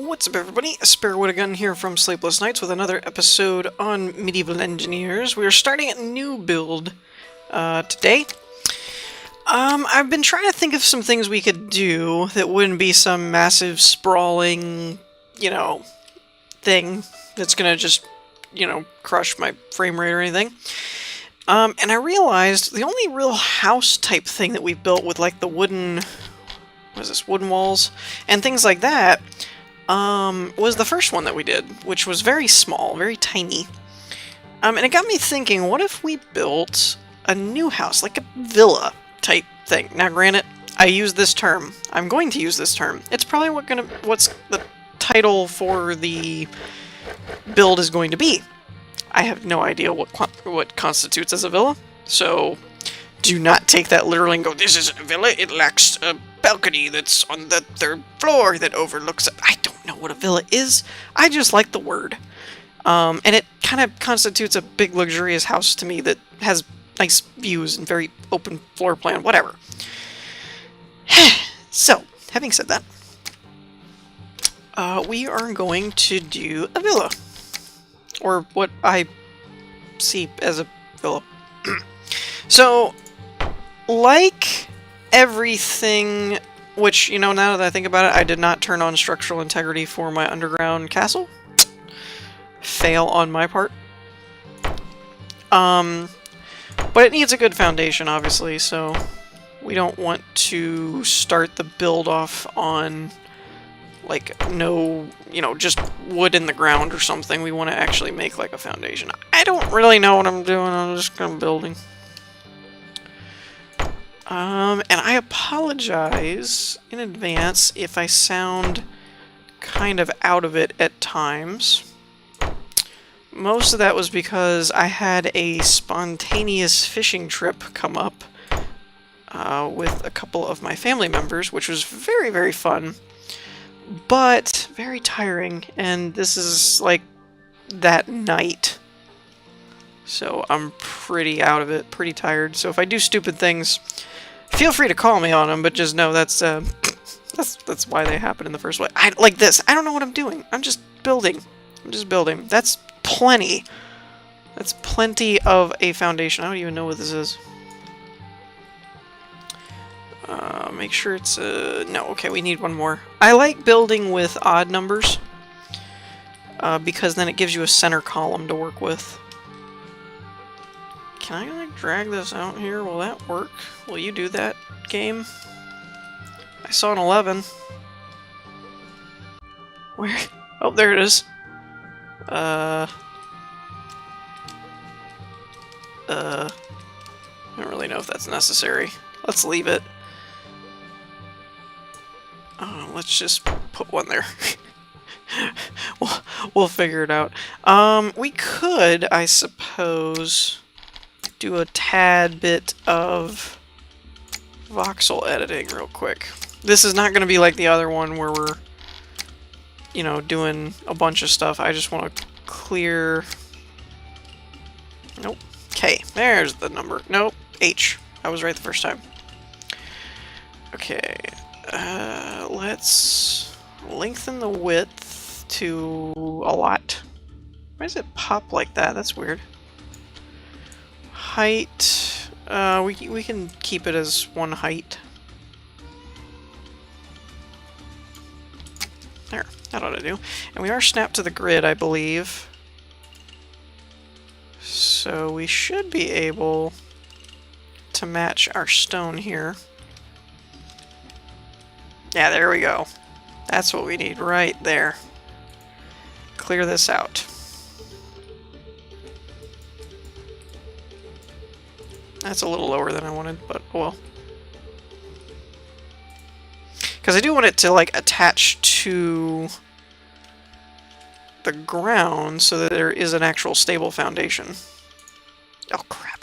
What's up, everybody? Sparrowwood again here from Sleepless Nights with another episode on Medieval Engineers. We are starting a new build today. I've been trying to think of some things we could do that wouldn't be some massive, sprawling, thing that's gonna just, crush my frame rate or anything. And I realized the only real house-type thing that we built with, like, the wooden... what is this? Wooden walls? And things like that... was the first one that we did, which was very small, very tiny. And it got me thinking, what if we built a new house, like a villa type thing? Now, granted, I use this term. I'm going to use this term. It's probably what's the title for the build is going to be. I have no idea what constitutes as a villa, so do not take that literally and go, this isn't a villa, it lacks a balcony that's on the third floor that overlooks it. I don't know what a villa is. I just like the word. And it kind of constitutes a big luxurious house to me that has nice views and very open floor plan, whatever. So, having said that, we are going to do a villa. Or what I see as a villa. So, like everything, which, now that I think about it, I did not turn on structural integrity for my underground castle. Fail on my part. But it needs a good foundation, obviously, so we don't want to start the build off on, like, no, just wood in the ground or something. We want to actually make, like, a foundation. I don't really know what I'm doing, I'm just kind of building. And I apologize in advance if I sound kind of out of it at times. Most of that was because I had a spontaneous fishing trip come up with a couple of my family members, which was very, very fun, but very tiring, and this is like that night. So I'm pretty out of it, pretty tired. So if I do stupid things, feel free to call me on them, but just know that's that's why they happen in the first place. Like this. I don't know what I'm doing. I'm just building. I'm just building. That's plenty. That's plenty of a foundation. I don't even know what this is. Make sure it's no. Okay, we need one more. I like building with odd numbers because then it gives you a center column to work with. Can I, like, drag this out here? Will that work? Will you do that, game? I saw an 11. Where? Oh, there it is. I don't really know if that's necessary. Let's leave it. Let's just put one there. We'll figure it out. We could, I suppose, do a tad bit of voxel editing real quick. This is not going to be like the other one where we're, doing a bunch of stuff. I just want to clear... Nope. K. There's the number. Nope. H. I was right the first time. Okay. Let's lengthen the width to a lot. Why does it pop like that? That's weird. Height, we can keep it as one height. There, that ought to do. And we are snapped to the grid, I believe. So we should be able to match our stone here. Yeah, there we go. That's what we need right there. Clear this out. That's a little lower than I wanted, but oh well. Because I do want it to, like, attach to the ground so that there is an actual stable foundation. Oh, crap.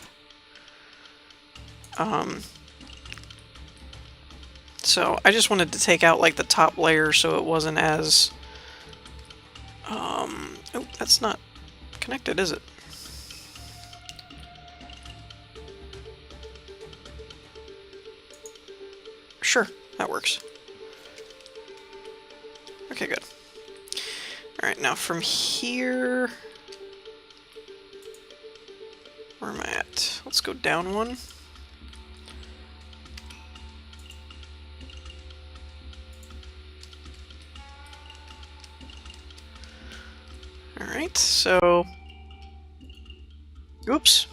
So I just wanted to take out, like, the top layer so it wasn't as... Oh, that's not connected, is it? Sure, that works. Okay, good. Alright, now from here... Where am I at? Let's go down one. Alright, so... Oops.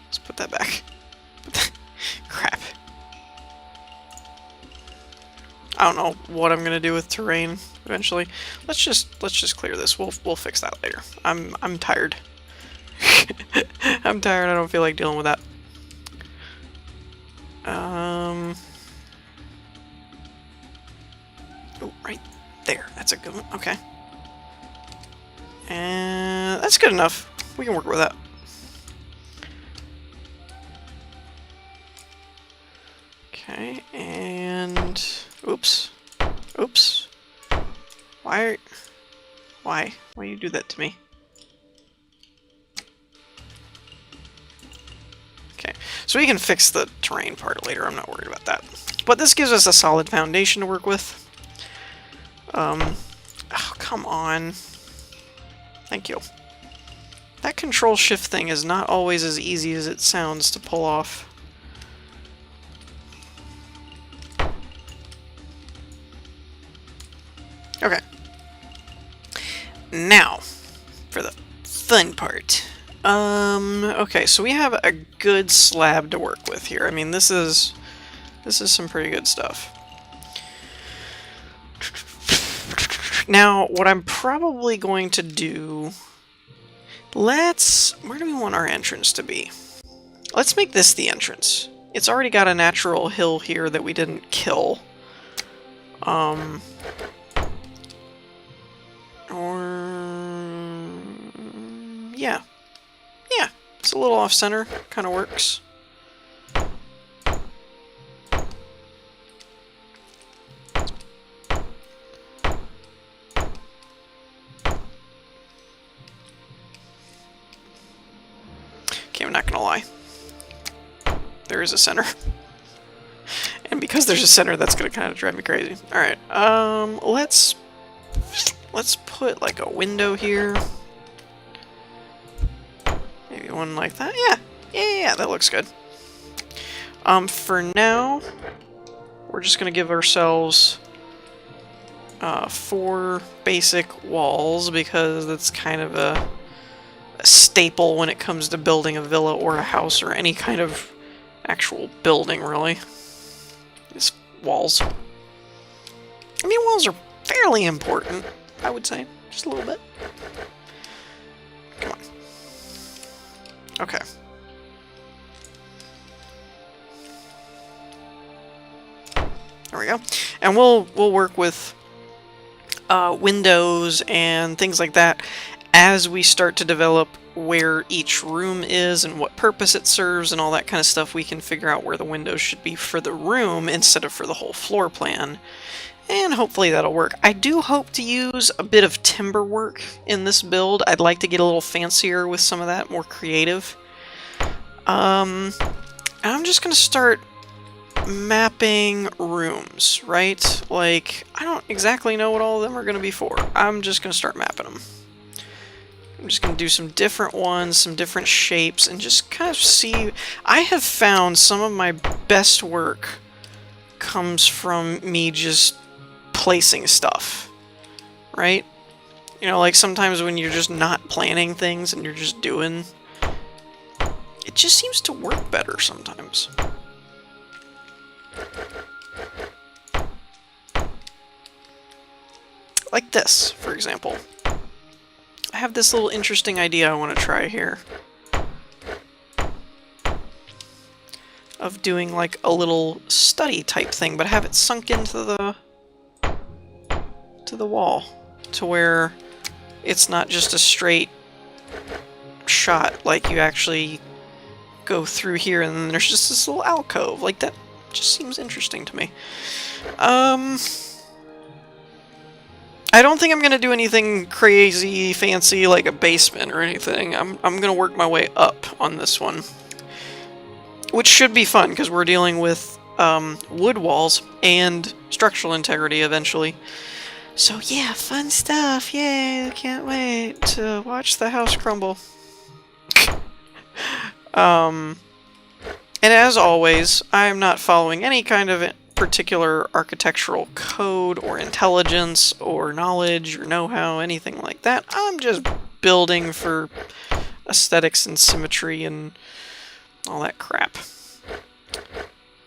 Let's put that back. Crap. I don't know what I'm gonna do with terrain eventually. Let's just clear this. We'll fix that later. I'm tired. I'm tired. I don't feel like dealing with that. Oh, right there. That's a good one. Okay. And that's good enough. We can work with that. Okay, and oops. Oops. Why do you do that to me? Okay, so we can fix the terrain part later. I'm not worried about that. But this gives us a solid foundation to work with. Oh, come on. Thank you. That control-shift thing is not always as easy as it sounds to pull off. Okay. Now, for the fun part. Okay, so we have a good slab to work with here. I mean, this is some pretty good stuff. Now, what I'm probably going to do... where do we want our entrance to be? Let's make this the entrance. It's already got a natural hill here that we didn't kill. Yeah. Yeah, it's a little off-center. Kind of works. Okay, I'm not gonna lie. There is a center. And because there's a center, that's gonna kind of drive me crazy. Alright, let's put like a window here. Maybe one like that. Yeah, that looks good. For now, we're just gonna give ourselves 4 basic walls because that's kind of a staple when it comes to building a villa or a house or any kind of actual building, really. Is walls. I mean, walls are fairly important, I would say. Just a little bit. Come on. Okay. There we go. And we'll work with windows and things like that as we start to develop where each room is and what purpose it serves and all that kind of stuff. We can figure out where the windows should be for the room instead of for the whole floor plan. And hopefully that'll work. I do hope to use a bit of timber work in this build. I'd like to get a little fancier with some of that, more creative. I'm just going to start mapping rooms, right? Like, I don't exactly know what all of them are going to be for. I'm just going to start mapping them. I'm just going to do some different ones, some different shapes, and just kind of see... I have found some of my best work comes from me just placing stuff, right? You know, like sometimes when you're just not planning things and you're just doing... it just seems to work better sometimes. Like this, for example. I have this little interesting idea I want to try here. Of doing like a little study type thing, but have it sunk into the wall. To where it's not just a straight shot, like you actually go through here and then there's just this little alcove. Like that just seems interesting to me. I don't think I'm going to do anything crazy, fancy, like a basement or anything. I'm going to work my way up on this one. Which should be fun, because we're dealing with wood walls and structural integrity eventually. So yeah, fun stuff. Yay, can't wait to watch the house crumble. And as always, I'm not following any kind of particular architectural code or intelligence or knowledge or know-how, anything like that. I'm just building for aesthetics and symmetry and all that crap.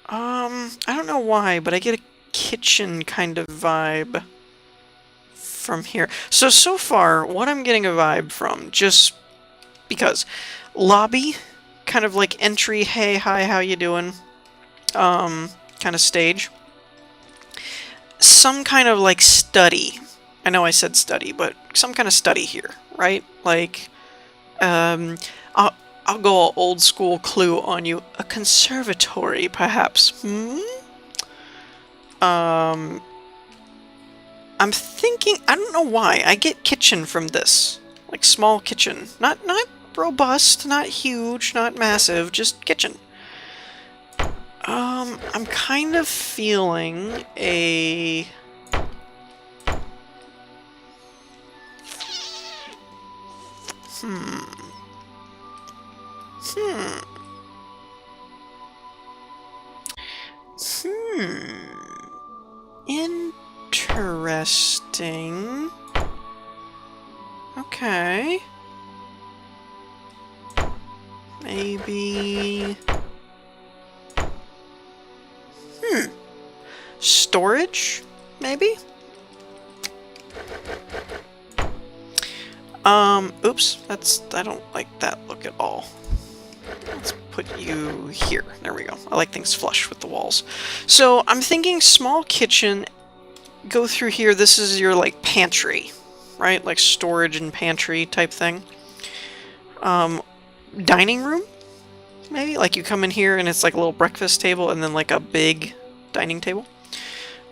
I don't know why, but I get a kitchen kind of vibe from here. So far, what I'm getting a vibe from, just because lobby, kind of like entry, hey, hi, how you doing, kind of stage. Some kind of like study. I know I said study, but some kind of study here, right? Like, I'll go old school clue on you. A conservatory, perhaps. I'm thinking, I don't know why, I get kitchen from this. Like small kitchen. Not robust, not huge, not massive, just kitchen. I'm kind of feeling a... Interesting. Okay. Maybe... Storage? Maybe? Oops. I don't like that look at all. Let's put you here. There we go. I like things flush with the walls. So, I'm thinking small kitchen, go through here. This is your, like, pantry, right? Like storage and pantry type thing. Dining room? Maybe? Like you come in here and it's like a little breakfast table and then like a big dining table.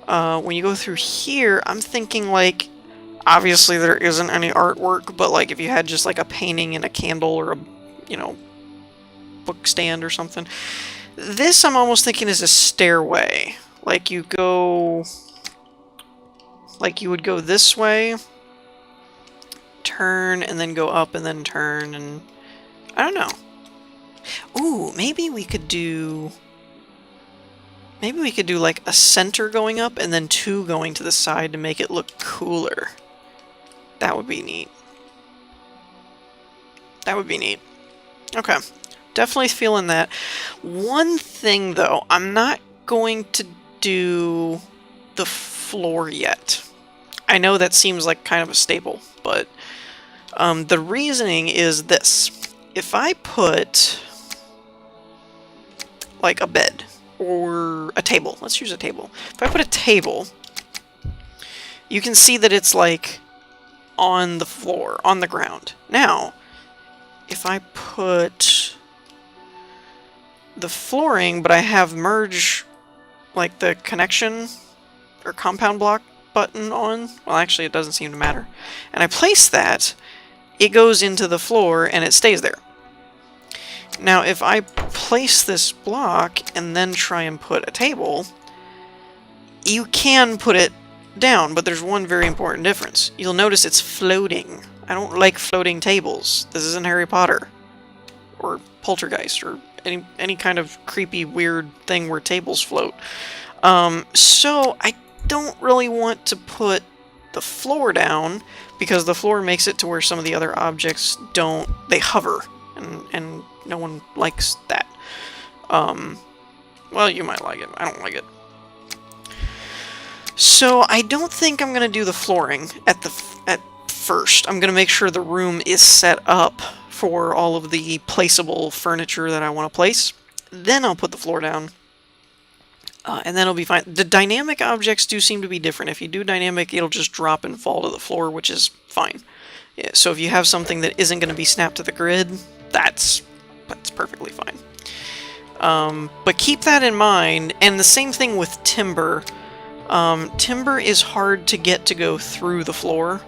When you go through here, I'm thinking like, obviously there isn't any artwork, but like if you had just like a painting and a candle or a, you know, book stand or something. This I'm almost thinking is a stairway. Like you go... Like you would go this way, turn, and then go up and then turn, and... I don't know. Ooh, maybe we could do... Maybe we could do like a center going up and then two going to the side to make it look cooler. That would be neat. That would be neat. Okay. Definitely feeling that. One thing though, I'm not going to do the floor yet. I know that seems like kind of a staple, but the reasoning is this. If I put like a bed or a table, let's use a table. If I put a table, you can see that it's like on the floor, on the ground. Now, if I put the flooring, but I have merge, like the connection or compound block button on, well actually it doesn't seem to matter, and I place that, it goes into the floor and it stays there. Now if I place this block and then try and put a table, you can put it down, but there's one very important difference. You'll notice it's floating. I don't like floating tables. This isn't Harry Potter or Poltergeist or any kind of creepy weird thing where tables float. So I don't really want to put the floor down because the floor makes it to where some of the other objects don't, they hover, and no one likes that. Well, you might like it. I don't like it. So I don't think I'm going to do the flooring at first. I'm going to make sure the room is set up for all of the placeable furniture that I want to place. Then I'll put the floor down. And then it'll be fine. The dynamic objects do seem to be different. If you do dynamic, it'll just drop and fall to the floor, which is fine. Yeah, so if you have something that isn't going to be snapped to the grid, that's perfectly fine. But keep that in mind. And the same thing with timber. Timber is hard to get to go through the floor,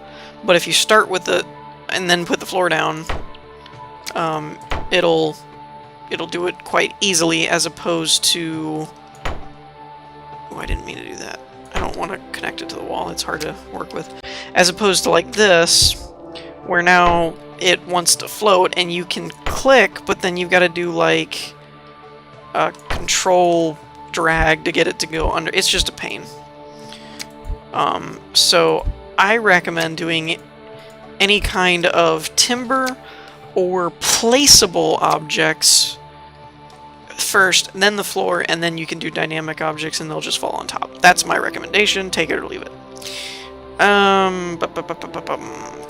but if you start with it and then put the floor down, it'll do it quite easily, as opposed to... Oh, I didn't mean to do that. I don't want to connect it to the wall. It's hard to work with. As opposed to like this, where now it wants to float and you can click, but then you've got to do like a control drag to get it to go under. It's just a pain. So I recommend doing any kind of timber or placeable objects first, then the floor, and then you can do dynamic objects and they'll just fall on top. That's my recommendation. Take it or leave it.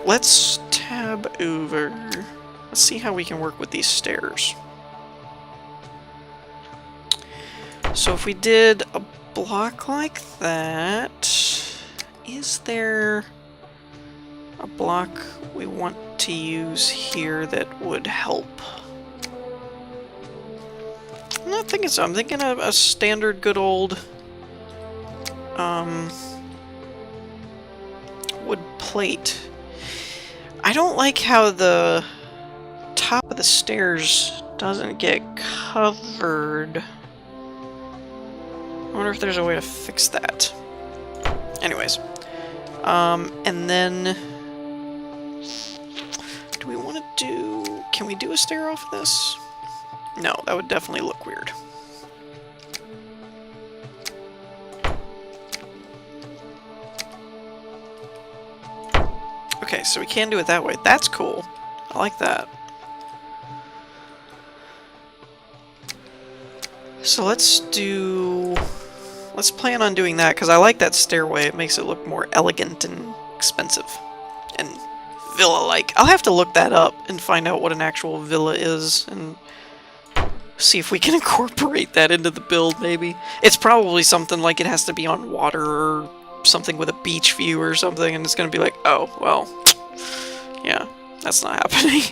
Let's tab over. Let's see how we can work with these stairs. So if we did a block like that, is there a block we want to use here that would help? I'm not thinking so. I'm thinking of a standard good old wood plate. I don't like how the top of the stairs doesn't get covered. I wonder if there's a way to fix that. Anyways. And then do we want to do... Can we do a stair off this? No, that would definitely look weird. Okay, so we can do it that way. That's cool. I like that. So let's plan on doing that, because I like that stairway. It makes it look more elegant and expensive. And villa-like. I'll have to look that up and find out what an actual villa is, and see if we can incorporate that into the build, maybe. It's probably something like it has to be on water or something with a beach view or something, and it's going to be like, oh, well, yeah, that's not happening.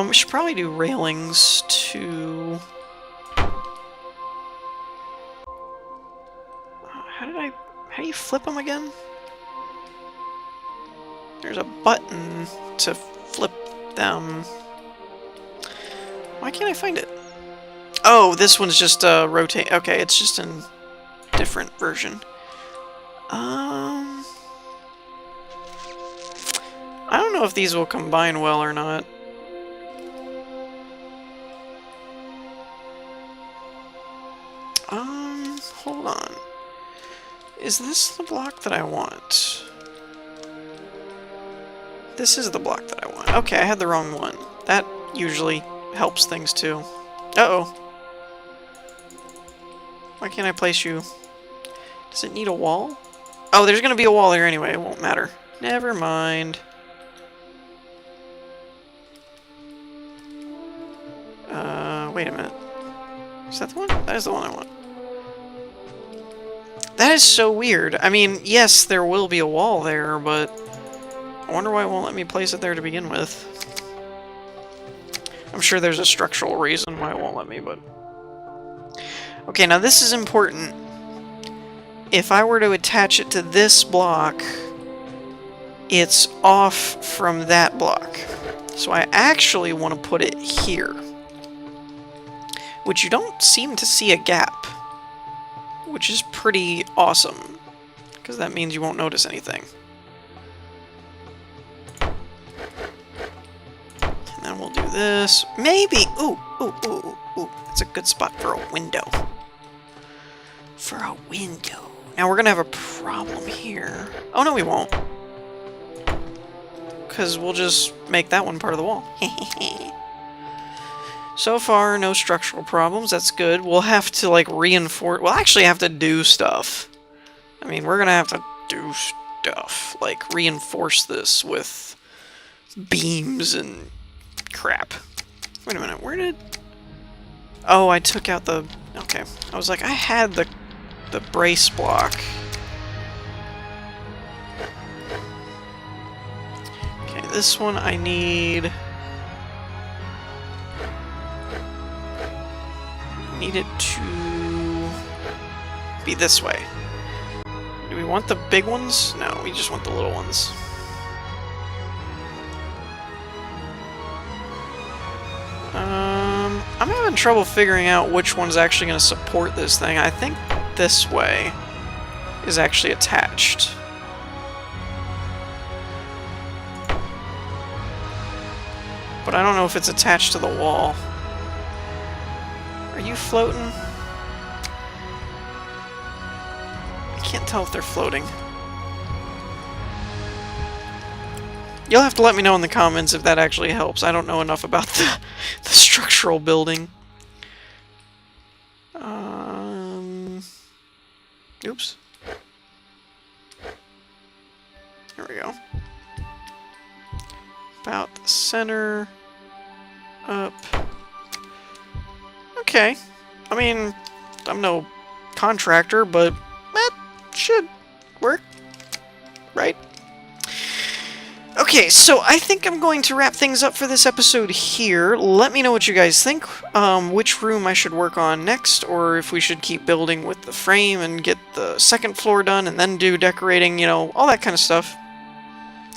We should probably do railings to... How do you flip them again? There's a button to flip them. Why can't I find it? Oh, this one's just rotate. Okay, it's just in different version. I don't know if these will combine well or not. Hold on. Is this the block that I want? This is the block that I want. Okay, I had the wrong one. That usually helps things too. Uh-oh. Why can't I place you? Does it need a wall? Oh, there's gonna be a wall there anyway. It won't matter. Never mind. Wait a minute. Is that the one? That is the one I want. That is so weird. I mean, yes, there will be a wall there, but I wonder why it won't let me place it there to begin with. I'm sure there's a structural reason why it won't let me, but... Okay, now this is important. If I were to attach it to this block, it's off from that block. So I actually want to put it here. Which you don't seem to see a gap. Which is pretty awesome. Because that means you won't notice anything. And then we'll do this. Maybe! Ooh, ooh, ooh, ooh. That's a good spot for a window. For a window. Now we're gonna have a problem here. Oh no, we won't. Because we'll just make that one part of the wall. So far, no structural problems. That's good. We'll have to, like, reinforce... We'll actually have to do stuff. I mean, we're gonna have to do stuff. Like, reinforce this with beams and crap. Wait a minute, where did... Oh, I took out the... Okay. I was like, I had the brace block. Okay, this one I need... Need it to be this way. Do we want the big ones? No, we just want the little ones. I'm having trouble figuring out which one's actually going to support this thing. I think this way is actually attached. But I don't know if it's attached to the wall. Are you floating? I can't tell if they're floating. You'll have to let me know in the comments if that actually helps. I don't know enough about the structural building. Oops. There we go. About the center. Up. Okay. I mean, I'm no contractor, but that should work. Right? Okay, so I think I'm going to wrap things up for this episode here. Let me know what you guys think, which room I should work on next, or if we should keep building with the frame and get the second floor done and then do decorating, you know, all that kind of stuff.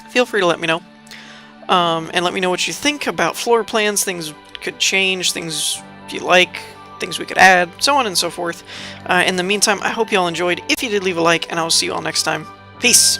Feel free to let me know. And let me know what you think about floor plans, things could change, things you like, things we could add, so on and so forth. In the meantime, I hope you all enjoyed. If you did, leave a like, and I will see you all next time. Peace!